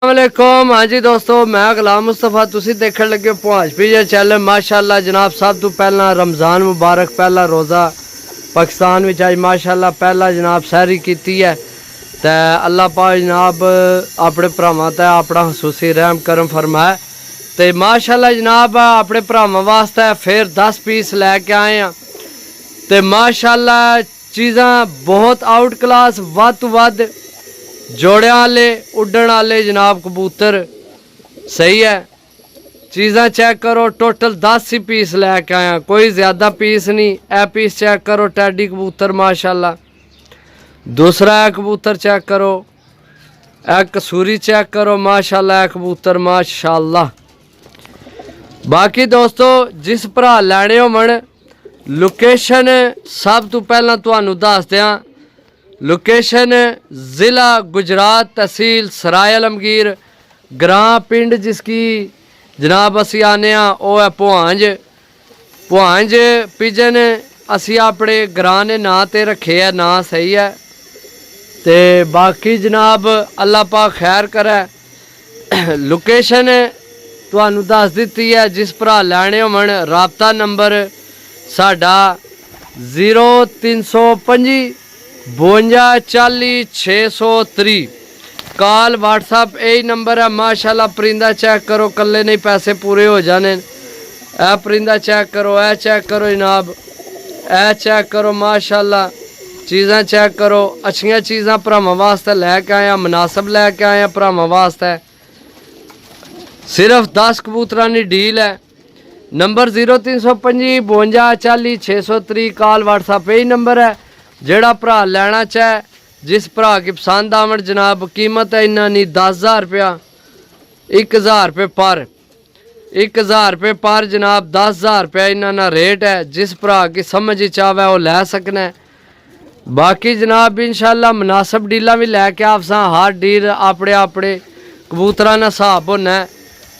वालेकुम। हाँ जी दोस्तों, मैं गुलाम मुस्तफा, तुसी देखने लगे पहुँच पीजे चैनल। माशाल्लाह जनाब, सब तो पहला रमज़ान मुबारक, पहला रोज़ा पाकिस्तान में आज माशाल्लाह पहला जनाब सहरी की है। तो अल्लाह पाक जनाब अपने भरावां ते अपना खसूसी रहम करम फरमाए। तो माशाल्लाह जनाब अपने भरावां वास्ते फिर 10 पीस लैके आए हैं। तो माशाल्लाह चीज़ां बहुत आउट क्लास वध तो वध जोड़ियां वाले उड्डण वाले जनाब कबूतर सही है। चीज़ां चेक करो, टोटल 10 ही पीस लैके आया, कोई ज़्यादा पीस नहीं। ए पीस चेक करो, टैडी कबूतर माशाल्लाह। दूसरा है कबूतर चेक करो, ए कसूरी चेक करो माशाल्लाह, कबूतर माशाल्लाह। बाकी दोस्तों जिस भरा लैने होवन लोकेशन सब तो पहला तुहानू दस दियां। लोकेशन ज़िला गुजरात, तहसील सराय आलमगीर, ग्रां पिंड जिसकी जनाब असी आने वो है भुआंज। भुआंज पिजन असी अपने ग्रां ने नां ते रखे है, नां सही है। तो बाकी जनाब अल्लाह पाक खैर करे। लोकेशन तुहानू दस दी है। जिस भरा लैने होवन राबता नंबर साडा 0325 52 40 630। कॉल व्हाट्सअप यही नंबर है माशाल्लाह। परिंदा चेक करो, कल्ले नहीं पैसे पूरे हो जाने। ए परिंदा चेक करो, ए चेक करो जनाब, ए चेक करो माशाल्लाह। चीज़ां चेक करो, अच्छियां चीज़ां भरावां वास्ते लैके आया, मुनासब लैके आया भरावां वास्ते। सिर्फ 10 कबूतरां दी डील है। नंबर 0325 52 40 630। कॉल व्हाट्सअप यही नंबर है। जेड़ा भरा लैना चाहे, जिस भरा की पसंद आवन जनाब, कीमत है इन्ना नहीं 10,000 रुपया, 1,000 रुपये पर, 1,000 रुपये पर जनाब, 10,000 रुपया इन्ना रेट है। जिस भरा की समझ चाहे वो लै सकना है। बाकी जनाब इंशाल्लाह मुनासब डीलां भी लैके आपसा, हर डील अपने अपने कबूतरां दा हिसाब होना है।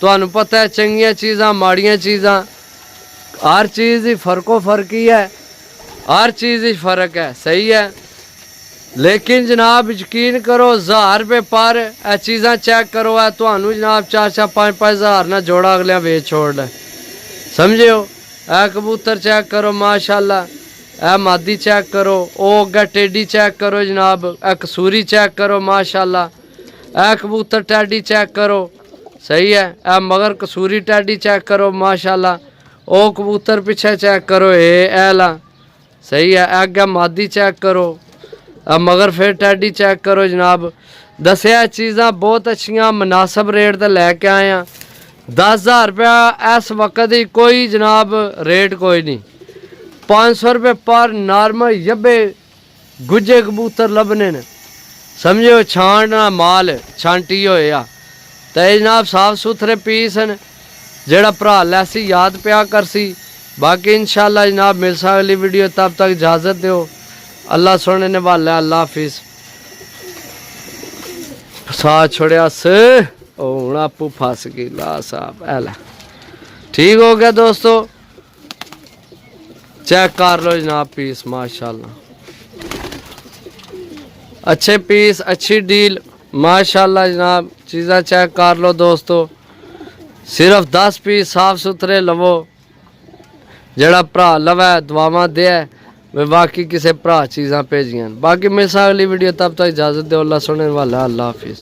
तुहानू पता है चंगियां चीज़ां माड़ियां चीज़ां, हर चीज़ ही फर्को फर्क ही है, हर चीज़ ही फर्क है सही है। लेकिन जनाब यकीन करो 1,000 रुपये पर ए चीज़ां चेक करो। है तुहानू जनाब 4-4 5-5 हज़ार ना जोड़ा अगले वेच छोड़ ले, समझो। ए कबूतर चेक करो माशाल्लाह, ए मादी चेक करो, ओ अग्गे टेडी चेक करो जनाब, ए कसूरी चेक करो माशाल्लाह, ए कबूतर टैडी चेक करो सही है। ए मगर कसूरी टैडी चेक करो माशाल्लाह। ओ कबूतर पीछे चेक करो, ए ला सही है। अग्गे मादी चेक करो, मगर फिर टैडी चेक करो जनाब। दसिया चीज़ां बहुत अच्छियां मुनासब रेट ते लैके आए हैं। 10,000 रुपया इस वक्त ही कोई जनाब रेट कोई नहीं। 500 रुपये पर नॉर्मल यब्बे गुज्जे कबूतर लभने ने, समझो। छांटना माल छांटी होया तो जनाब साफ सुथरे पीस न। जेड़ा भरा लैसी याद पिया करसी। बाकी इंशाल्लाह जनाब मिल सा अगली वीडियो, तब तक इजाज़त दो। अल्लाह सोने ने वाला, अल्लाह हाफिज़। साथ छोड़िया से हूँ आपू फस गई ला साहब, ऐला ठीक हो गया दोस्तों। चेक कर लो जनाब पीस माशाल्लाह, अच्छे पीस, अच्छी डील माशाल्लाह जनाब। चीज़ां चेक कर लो दोस्तों। सिर्फ 10 पीस साफ सुथरे लवो। जेड़ा भरा लवै दुआवां दे, वे बाकी किसी भरा चीज़ां भेजियां। बाकी मिल सा अगली वीडियो, तब तक इजाज़त दो। अल्लाह सुनने वाला, अल्लाह हाफिज़।